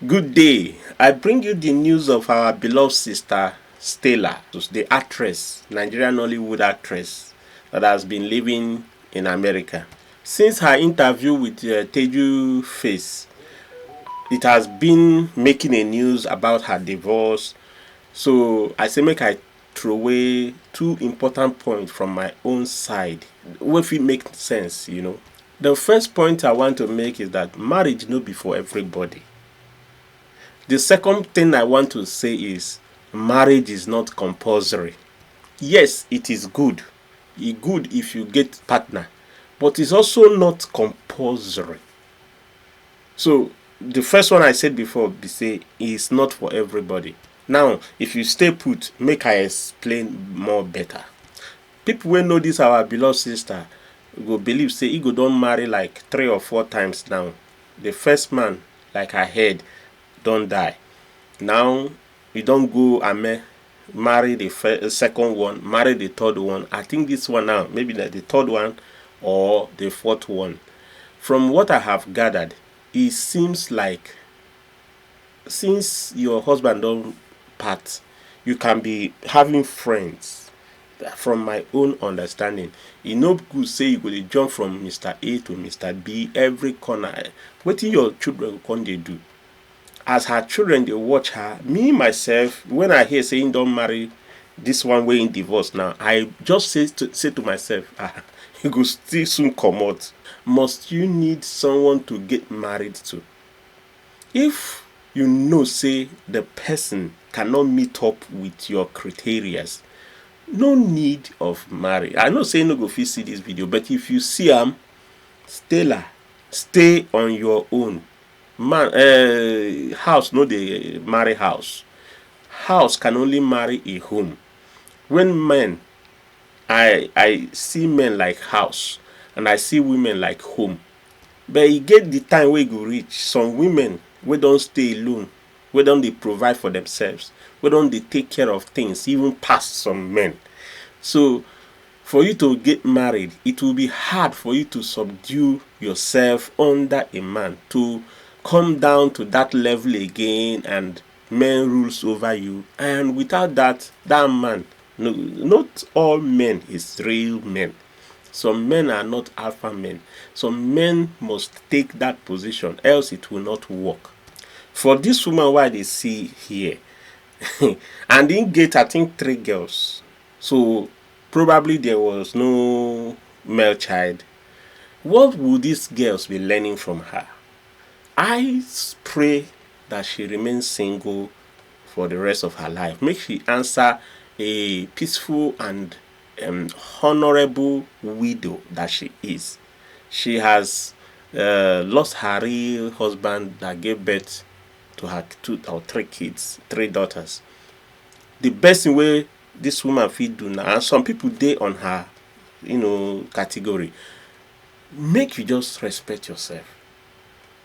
Good day. I bring you the news of our beloved sister Stella, the actress, Nigerian Nollywood actress that has been living in America. Since her interview with Teju Face, it has been making a news about her divorce. So I say make I throw away two important points from my own side. If it makes sense, The first point I want to make is that marriage no be for everybody. The second thing I want to say is marriage is not compulsory. Yes, it is good. It's good if you get partner, but it's also not compulsory. So the first one I said before, be say is not for everybody. Now, if you stay put, make I explain more better. People wey know this our beloved sister go believe say he go don marry like 3 or 4 times now. The first man, like I heard, don die. Now you don go marry the second one, marry the third one. I think this one now, maybe the third one or the fourth one. From what I have gathered, it seems like since your husband don't part, you can be having friends. From my own understanding, e no good say you go dey jump from Mr. A to Mr. B every corner. Wetin your children come dey do? As her children dey watch her, me myself, when I hear say he don marry this one wey in divorce now, I just say to myself, he go still soon comot. Must you need someone to get married to? If you know say the person cannot meet up with your criteria, no need of marriage. I know say no go fit see this video, but if you see am, Stella, stay on your own. Man, house no dey marry house. House can only marry a home. When men, I see men like house, and I see women like home. But e get the time wey go reach. Some women wey don stay alone, wey don dey provide for themselves, wey don dey take care of things, even pass some men. So for you to get married, it will be hard for you to subdue yourself under a man, to come down to that level again and men rules over you. And without that man, no, not all men is real men. Some men are not alpha men. Some men must take that position, else it will not work. For this woman why they see here, and in get I think 3 girls. So probably there was no male child. What would these girls be learning from her? I pray that she remains single for the rest of her life. Make she answer a peaceful and honorable widow that she is. She has lost her real husband that gave birth to her 2 or 3 kids, 3 daughters. The best way this woman fit do now, and some people dey on her, category. Make you just respect yourself,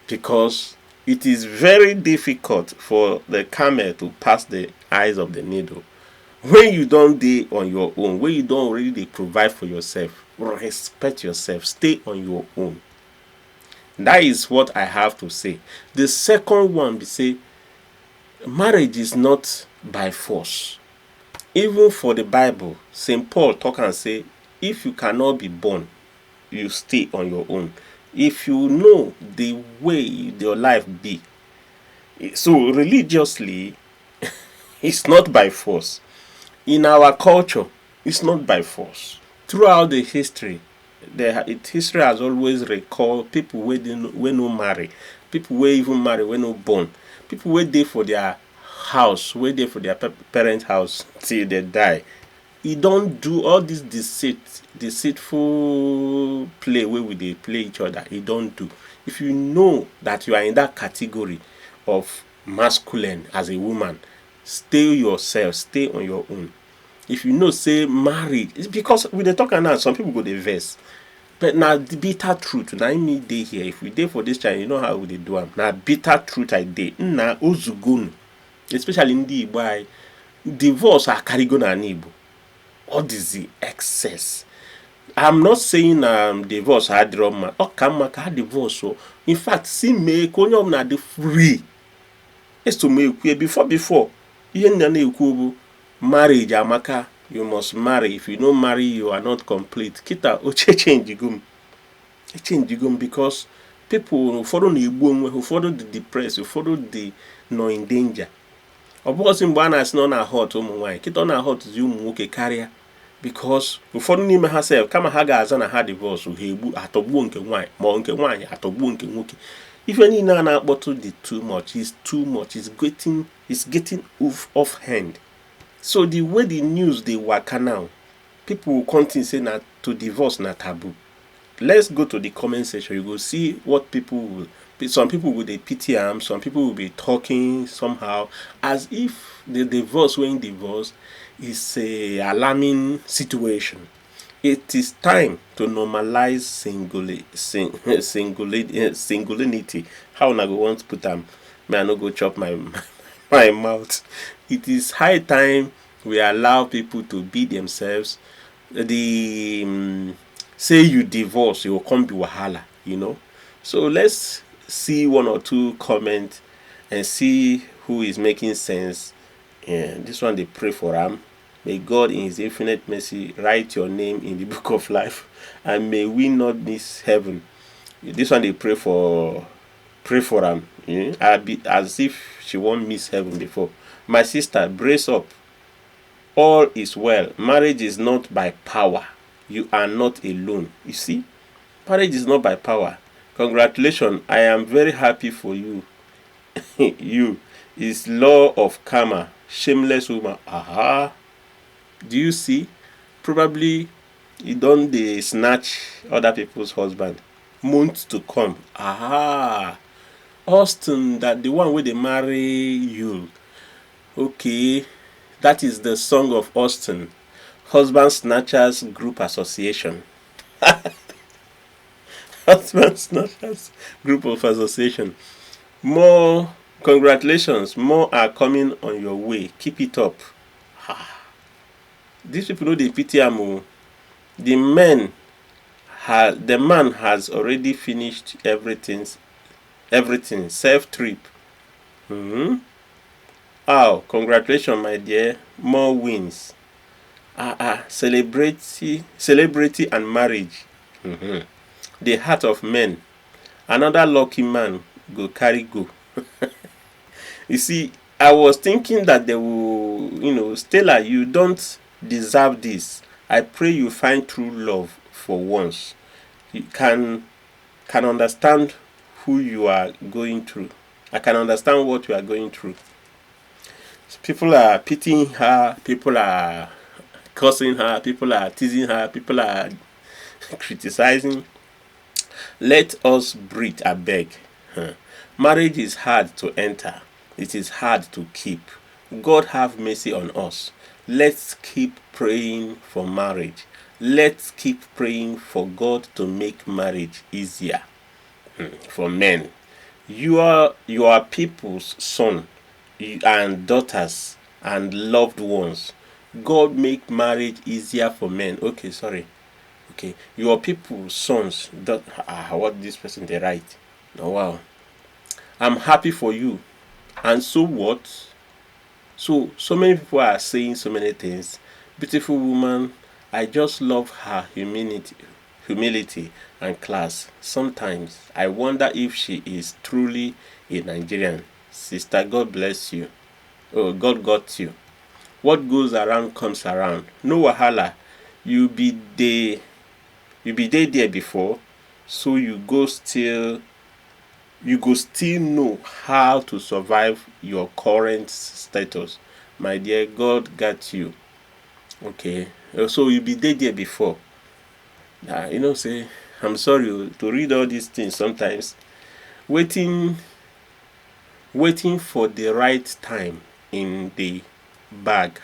because it is very difficult for the camel to pass the eyes of the needle. When you don't dey on your own, when you don't really provide for yourself, respect yourself, stay on your own. That is what I have to say. The second one be say, marriage is not by force. Even for the Bible, St. Paul talk and say, if you cannot be born, you stay on your own. If you know the way your life be. So religiously, it's not by force. In our culture, it's not by force. Throughout the history, history has always recalled people wey no marry, people wey even marry wey no born, people wey dey for their house, wey dey for their parent house till they die. E don't do all this deceitful play wey we dey play each other. E don't do. If you know that you are in that category of masculine as a woman, stay yourself, stay on your own. If you know say marriage, it's because we dey talk now, some people go dey vex. But now the bitter truth, now me dey here. If we dey for this channel, you know how we dey do am. Now bitter truth I dey. Na ozugunu. Especially in the Igbo, divorce are carry go na Igbo. What is the excess? I'm not saying divorce had drama. Oh, come divorce. So in fact, see me, onye na dey free. eso m ekwu before ihe nna na-ekwu bụ marriage amaka, you must marry, if you don't marry you are not complete. Kita oche change gum because people ụfọdụ na-egbu onwe ha, ụfọdụ dị depressed, ụfọdụ dị nọ in danger. Ọ bụghịzi mgbe a na-asị na ọ na-ahọt ụmụ nwaanyị, kịta ọ na-ahọtụzi ụmụ nwoke karịa, because ụfọdụ n'ime ha sef kama ha ga-aza na ha divorce, ha egbu atọgbuo nke nwaanyị ma nke nwaanyị atọgbuo nke nwoke. Ife niile a na-akpọtụ dị too much, is getting off hand. So the way the news dey waka now, people will continue say na to divorce na taboo. Let's go to the comment section. You go see what people will. Some people will dey pity am, some people will be talking somehow as if the divorce is a alarming situation. It is time to normalize singularity. How una go want to put am? May I no go chop my mouth. It is high time we allow people to be themselves. Say you divorce, you will come be wahala, So let's see one or two comments and see who is making sense. This one they pray for am. May God in his infinite mercy write your name in the book of life, and may we not miss heaven. This one they pray for am. As if she won't miss heaven before. My sister, brace up. All is well. Marriage is not by power. You are not alone. You see, marriage is not by power. Congratulations. I am very happy for you. You is law of karma. Shameless woman. Aha. Do you see? Probably you don't dey snatch other people's husband. Months to come. Aha. Austin, that the one where they marry you. Okay. That is the song of Austin. Husband Snatchers Group Association. Husband Snatchers Group of Association. More congratulations. More are coming on your way. Keep it up. These people know they pity am. The man has already finished everything. Self trip. Oh, congratulations, my dear. More wins. Celebrity and marriage. The heart of men. Another lucky man go carry go. You see, I was thinking that they will, Stella, you don't deserve this. I pray you find true love for once. You can understand who you are going through. I can understand what you are going through. People are pitying her, people are cursing her, people are teasing her, people are criticizing. Let us breathe, I beg. Marriage is hard to enter. It is hard to keep. God have mercy on us. Let's keep praying for marriage. Let's keep praying for God to make marriage easier for men. You are people's son and daughters and loved ones. God make marriage easier for men. Okay, sorry. Okay, your people's sons. What this person they write? Oh wow. I'm happy for you. And so what? So many people are saying so many things. Beautiful woman. I just love her humility and class. Sometimes I wonder if she is truly a Nigerian. Sister, God bless you. Oh, God got you. What goes around comes around. No wahala. You be there before, so you go still know how to survive your current status. My dear, God got you. Okay. So you be there before. Say, I'm sorry to read all these things sometimes. Waiting for the right time in the bag.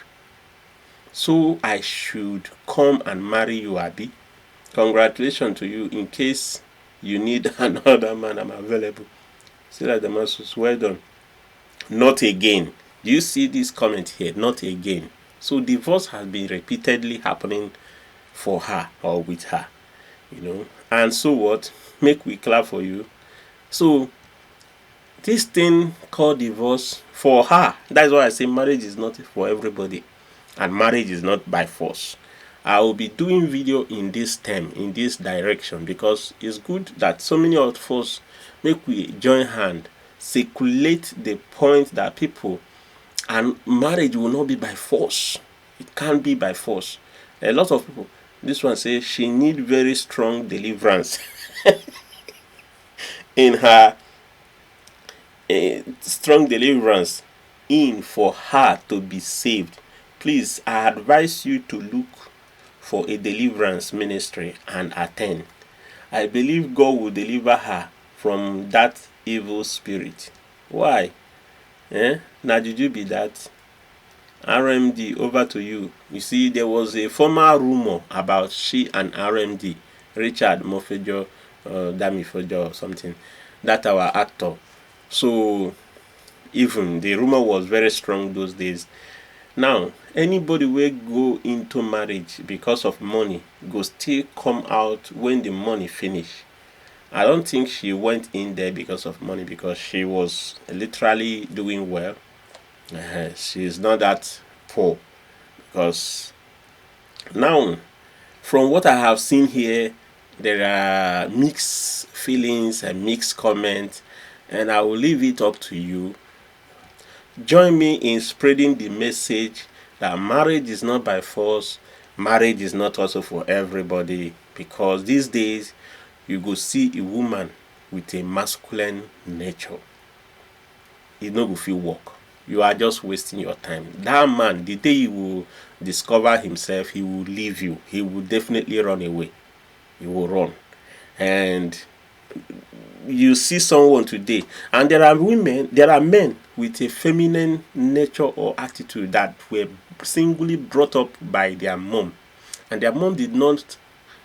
So I should come and marry you, Abby. Congratulations to you. In case you need another man, I'm available. Stella Damasus, well done. Not again. Do you see this comment here? Not again. So divorce has been repeatedly happening for her or with her. And so what? Make we clap for you. So This thing called divorce, for her, that's why I say marriage is not for everybody, and marriage is not by force. I will be doing video in this term, in this direction, because it's good that so many of us make we join hand, circulate the point that people, and marriage will not be by force. It can't be by force. A lot of people, this one says she need very strong deliverance in her, strong deliverance in for her to be saved. Please, I advise you to look for a deliverance ministry and attend. I believe God will deliver her from that evil spirit. Why? Now did you be that? RMD, over to you. You see, there was a former rumor about she and RMD, Richard Mofejo, Damifojo or something, that our actor. So even the rumor was very strong those days. Now, anybody will go into marriage because of money go still come out when the money finish. I don't think she went in there because of money, because she was literally doing well. She is not that poor. Because now, from what I have seen here, there are mixed feelings and mixed comments, and I will leave it up to you. Join me in spreading the message that marriage is not by force, marriage is not also for everybody, because these days you go see a woman with a masculine nature, e no go fit work. You are just wasting your time. That man, the day he will discover himself, he will leave you. He will definitely run away. He will run. And you see someone today, and there are men with a feminine nature or attitude that were singly brought up by their mom, and their mom did not,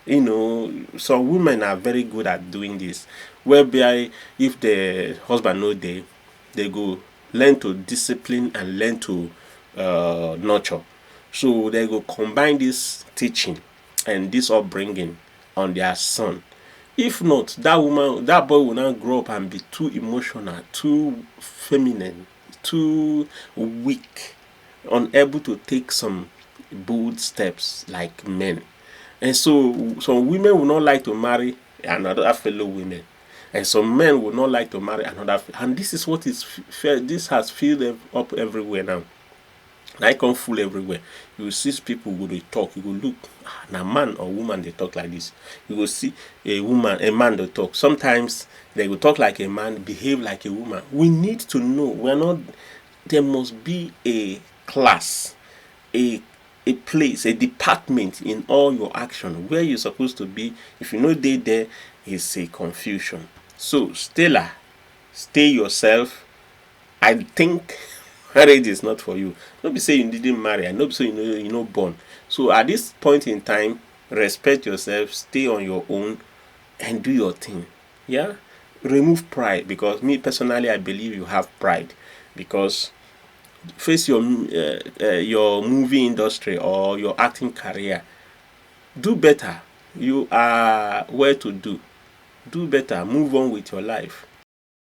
some women are very good at doing this, whereby if the husband no dey, they go learn to discipline and learn to nurture. So they go combine this teaching and this upbringing on their son. If not, that boy will now grow up and be too emotional, too feminine, too weak, unable to take some bold steps like men. And so some women will not like to marry another fellow women, and some men will not like to marry another. And this is what is this has filled up everywhere now. I come full everywhere. You will see people go dey talk. You go look, na man or woman they talk like this. You will see a man they talk. Sometimes they will talk like a man, behave like a woman. We need to know. We're not. There must be a class, a place, a department in all your action where you're supposed to be. If you know there is a confusion. So Stella, stay yourself. I think marriage is not for you. Don't be saying you didn't marry, and don't be saying you know born. So at this point in time, respect yourself, stay on your own, and do your thing. Yeah, remove pride, because me personally, I believe you have pride, because face your movie industry or your acting career. Do better. You are where to do. Do better. Move on with your life.